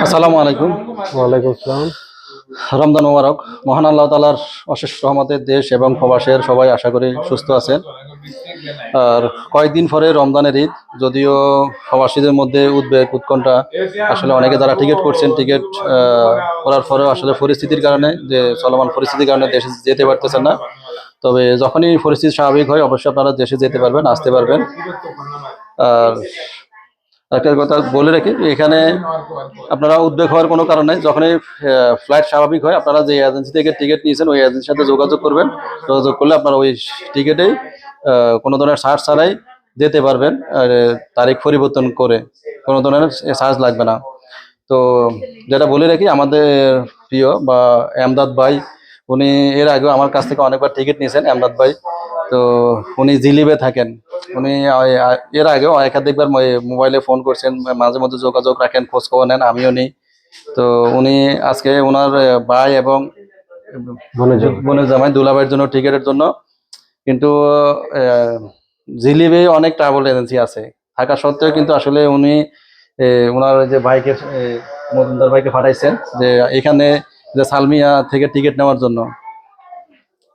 আসসালামু আলাইকুম। ওয়ালাইকুম আসসালাম। রমজান মোবারক। মহান আল্লাহ তাআলার অশেষ রহমতে দেশ এবং প্রবাসের সবাই আশা করি সুস্থ আছেন। আর কয়েকদিন পরে রমজানের ঈদ, যদিও প্রবাসীদের মধ্যে উদ্বেগ উৎকণ্ঠা। আসলে অনেকে যারা টিকিট করছেন, টিকিট করার পরেও আসলে পরিস্থিতির কারণে, যে চলমান পরিস্থিতির কারণে দেশে যেতে পারতেছেন না। তবে যখনই পরিস্থিতি স্বাভাবিক হয় অবশ্যই আপনারা দেশে যেতে পারবেন, আসতে পারবেন। আর একটা কথা বলে রাখি, এখানে আপনারা উদ্বেগ হওয়ার কোনো কারণ নেই। যখনই ফ্লাইট স্বাভাবিক হয়, আপনারা যে এজেন্সি থেকে টিকিট নিয়েছেন ওই এজেন্সির সাথে যোগাযোগ করবেন। যোগাযোগ করলে আপনারা ওই টিকিটেই কোনো ধরনের চার্জ ছাড়াই যেতে পারবেন। আর তারিখ পরিবর্তন করে কোনো ধরনের চার্জ লাগবে না। তো যেটা বলে রাখি, আমাদের প্রিয় বা এমদাদ ভাই, উনি এর আগেও আমার কাছ থেকে অনেকবার টিকিট নিয়েছেন। এমদাদ ভাই তো উনি জিলিবে থাকেন। উনি এর আগেও একাধিকবার মোবাইলে ফোন করছেন, মাঝে মধ্যে যোগাযোগ রাখেন, খোঁজ খবর নেন, আমিও নিই। তো উনি আজকে ওনার ভাই এবং বোনের জামাই দুলাভাইয়ের জন্য টিকিটের জন্য, কিন্তু জিলিবে অনেক ট্রাভেল এজেন্সি আছে থাকা সত্ত্বেও কিন্তু আসলে উনি ওনার যে ভাইকে, মজুমদার ভাইকে পাঠাইছেন যে এখানে যে সালমিয়া থেকে টিকিট নেওয়ার জন্য।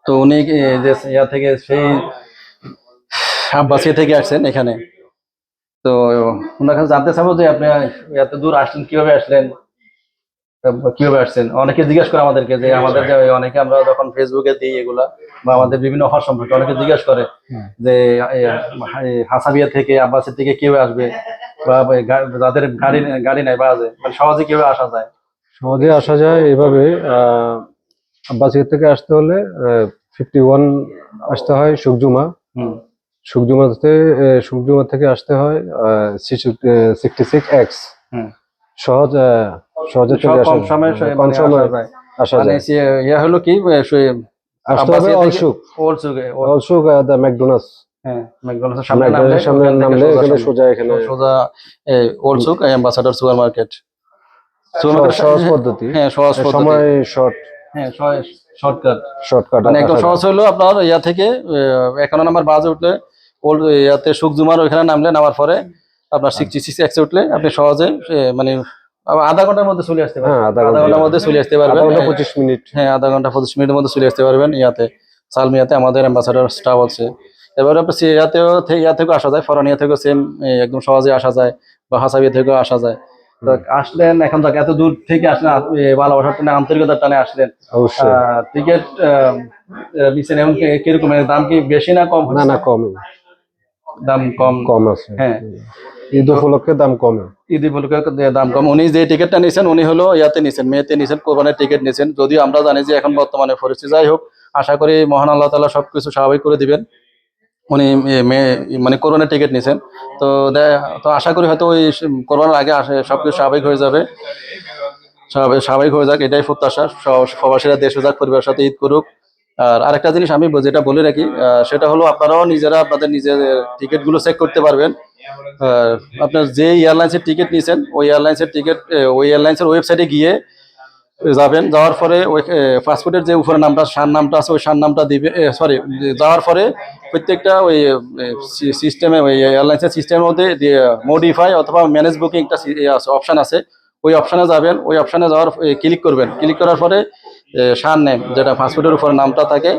তো উনি যে ইয়া থেকে, সেই আব্বাসিয়া থেকে আসছেন এখানে। তো ওনার কাছে জানতে চাবো যে আপনি এত দূর আসলেন, কিভাবে আসলেন, কিভাবে আসছেন। অনেকে জিজ্ঞেস করে আমাদেরকে, যে আমাদের যে অনেকে আমরা যখন ফেসবুকে দিই এগুলা বা আমাদের বিভিন্ন অফার সম্পর্কে অনেকে জিজ্ঞেস করে যে হাসাবিয়া থেকে আব্বাসিয়া থেকে কিভাবে আসবে, বা যাদের গাড়ি গাড়ি নাই বা মানে সহজে কিভাবে আসা যায়। সহজে আসা যায় এভাবে। আব্বাসিয়া থেকে আসতে হলে 51 আসতে হয় সুখজুমা। হুম সুখজুমাতে সুখজুমা থেকে আসতে হয় 66X। হুম সহজ সহজে চলে আসা কম সময়ে কম মানে আসা সময় যায়। আসা মানে যায়। ইয়া হলো কি, আসতে হবে আব্বাসিয়া থেকে অলসুক। ওলসুকে। অলসুক দ্য ম্যাকডোনাল্ডস। হ্যাঁ, ম্যাকডোনাল্ডসের সামনে নামলে, ম্যাকডোনাল্ডসের সামনে ওখান থেকে নামলে সোজা এখানে সামনে সোজা এখানে সোজা ওলসুক ambassador supermarket. Supermarket, সহজ পদ্ধতি। হ্যাঁ সহজ পদ্ধতি। সময় শর্ট হ্যাঁ শর্টকাট। শর্টকাট মানে একদম আসা সহজ যায়। হলো, আপনার ইয়া থেকে 51 নম্বর বাসে উঠলে ওল্ড ইয়াতে সুখজুমার ওইখানে নামলে, নামার পরে আপনার 66 উঠলে আপনি সহজে মানে আধা ঘন্টার মধ্যে চলে আসতে হ্যাঁ, পারবেন। আধা আধা ঘন্টা। ঘন্টার মধ্যে চলে আসতে আধা পারবেন। ঘন্টা 25 মিনিট। হ্যাঁ, আধা ঘন্টা 25 মিনিটের মধ্যে চলে আসতে পারবেন ইয়াতে, সালমিয়াতে। আমাদের অ্যাম্বাসাডার স্টাফ আছে। এবার আপনি ইয়াতেও ইয়া থেকেও আসা যায়, ফরানিয়া থেকেও সেম একদম সহজে আসা যায়, বা হাসাবিয়া থেকেও আসা যায়। তো আসলেন, এখন তো এত দূর থেকে আসলেন, ভালোবাসার টানে আন্তরিকতার টানে আসলেন। অবশ্যই। টিকিট নিচ্ছেন, এমন কিরকম, দাম কি বেশি না কম না, হচ্ছে? না, কমই। দাম কম। কম আছে। হ্যাঁ, ঈদ তো উপলক্ষে দাম কমে। ঈদ উপলক্ষে দাম কম। উনি যে টিকিটটা নিয়েছেন, উনি হলো ইয়াতে নিয়েছেন, মেতে নিয়েছেন, কোরবানির টিকিট নিয়েছেন। যদিও আমরা জানি যে এখন বর্তমানে পরিস্থিতি, যাই হোক, আশা করি মহান আল্লাহ তাআলা সবকিছু স্বাভাবিক করে দিবেন। উনি মে মানে কোরবানির টিকিট নিয়েছেন। তো তো আশা করি হয়তো ওই কোরবানির আগে সবকিছু স্বাভাবিক হয়ে যাবে। স্বাভাবিক হয়ে যাক, এটাই প্রত্যাশা। প্রবাসীরা দেশে যাক, পরিবারের সাথে ঈদ করুক। আর আরেকটা জিনিস আমি যেটা বলে রাখি, সেটা হলো আপনারাও নিজেরা আপনাদের নিজের টিকিটগুলো চেক করতে পারবেন। আর আপনার যে এয়ারলাইন্সের টিকিট নিয়েছেন, ওই এয়ারলাইন্সের টিকিট ওই এয়ারলাইন্সের ওয়েবসাইটে গিয়ে যাবেন। যাওয়ার পরে ওই পাসপোর্টের যে উপরে নামটা, সার নামটা আছে, ওই সার নামটা দিবে। সরি, যাওয়ার পরে প্রত্যেকটা ওই সিস্টেমে, ওই এয়ারলাইন্সের সিস্টেমের মধ্যে মডিফাই অথবা ম্যানেজ বুকিং একটা অপশান আছে। ওই অপশানে যাবেন, ওই অপশানে যাওয়ার ক্লিক করবেন। ক্লিক করার পরে সার নেম, যেটা পাসপোর্টের উপরে নামটা থাকে,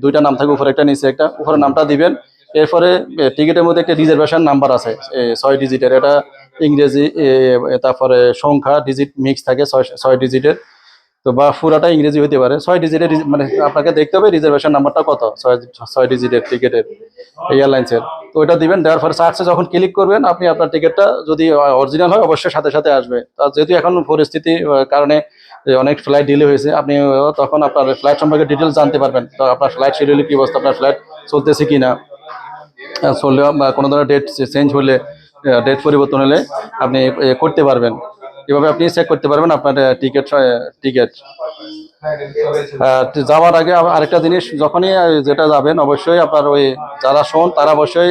দুইটা নাম থাকে, উপরে একটা নিচে একটা, উপরে নামটা দিবেন। এরপরে টিকিটের মধ্যে একটা রিজার্ভেশন নাম্বার আছে 6 ডিজিটের, এটা ইংরেজি, তারপরে সংখ্যা ডিজিট মিক্স থাকে, 6 ডিজিটের। তো বা পুরাটা ইংরেজি হতে পারে। 6 ডিজিটের মানে আপনাকে দেখতে হবে রিজার্ভেশন নাম্বারটা কত, 6 ডিজিটের টিকিটের, এয়ারলাইন্সের। তো ওইটা দিবেন। দেওয়ার পরে সার্চে যখন ক্লিক করবেন, আপনি আপনার টিকিটটা যদি অরিজিনাল হয় অবশ্যই সাথে সাথে আসবে। আর যেহেতু এখন পরিস্থিতি কারণে অনেক ফ্লাইট ডিলে হয়েছে, আপনি তখন আপনার ফ্লাইট সম্পর্কে ডিটেলস জানতে পারবেন। তো আপনার ফ্লাইট শিডিউল কি অবস্থা, আপনার ফ্লাইট চলতেছে কিনা, চললেও বা কোনো ধরনের ডেট চেঞ্জ হলে, ডেট পরিবর্তন হলে আপনি করতে পারবেন। এভাবে আপনি চেক করতে পারবেন আপনার টিকিট। যাওয়ার আগে আরেকটা জিনিস, যখনই যেটা যাবেন, অবশ্যই আপনার ওই যারা শোন তারা অবশ্যই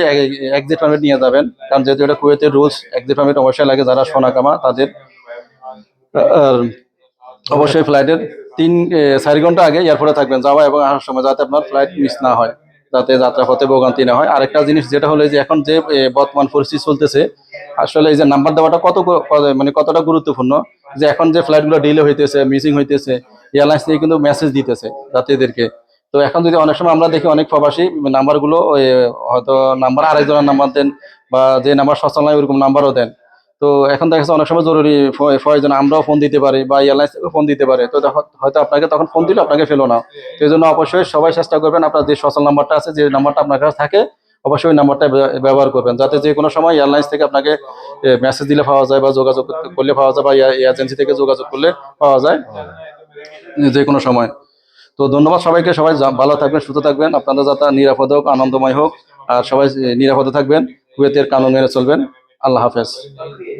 এক্সিট পারমিট নিয়ে যাবেন। কারণ যেহেতু এটা কুয়েতের রুলস, এক্সিট পারমিট অবশ্যই লাগে যারা সোনা কামা তাদের। আর অবশ্যই ফ্লাইটের 4 ঘন্টা আগে এয়ারপোর্টে থাকবেন, যাওয়া এবং আসার সময়, যাতে আপনার ফ্লাইট মিস না হয়। যাতে যাত্রাপথে ভোগান্তি না হয়। আরেকটা জিনিস যেটা হলো যে এখন যে বর্তমান পরিস্থিতি চলতেছে, আসলে এই যে নাম্বার দেওয়াটা মানে কতটা গুরুত্বপূর্ণ, যে এখন যে ফ্লাইটগুলো ডিলে হইতেছে, মিসিং হইতেছে, এয়ারলাইন্স থেকে কিন্তু মেসেজ দিতেছে যাত্রীদেরকে। তো এখন যদি অনেক সময় আমরা দেখি অনেক প্রবাসী নাম্বারগুলো হয়তো নাম্বার আরেকজনের নাম্বার দেন, বা যে নাম্বার সচল নয় ওইরকম নাম্বারও দেন। তো এখন দেখা যাচ্ছে অনেক সময় জরুরি প্রয়োজন আমরাও ফোন দিতে পারি বা এয়ারলাইন্স থেকেও ফোন দিতে পারে, তো হয়তো আপনাকে তখন ফোন দিলে আপনাকে ফেলো না। তো এই জন্য অবশ্যই সবাই চেষ্টা করবেন আপনার যে সচল নাম্বারটা আছে, যে নাম্বারটা আপনার কাছে থাকে, অবশ্যই ওই নাম্বারটা ব্যবহার করবেন, যাতে যে কোনো সময় এয়ারলাইন্স থেকে আপনাকে মেসেজ দিলে পাওয়া যায়, বা যোগাযোগ করলে পাওয়া যায়, বা এজেন্সি থেকে যোগাযোগ করলে পাওয়া যায় যে কোনো সময়। তো ধন্যবাদ সবাইকে, সবাই ভালো থাকবেন, সুস্থ থাকবেন, আপনাদের যাত্রা নিরাপদ হোক, আনন্দময় হোক, আর সবাই নিরাপদে থাকবেন, কুয়েতের কানুন মেনে চলবেন। আল্লাহ হাফেজ।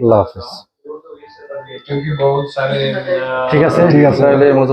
আল্লাহ হাফেজ। क्योंकि बहुत सारे ঠিক আছে। তাহলে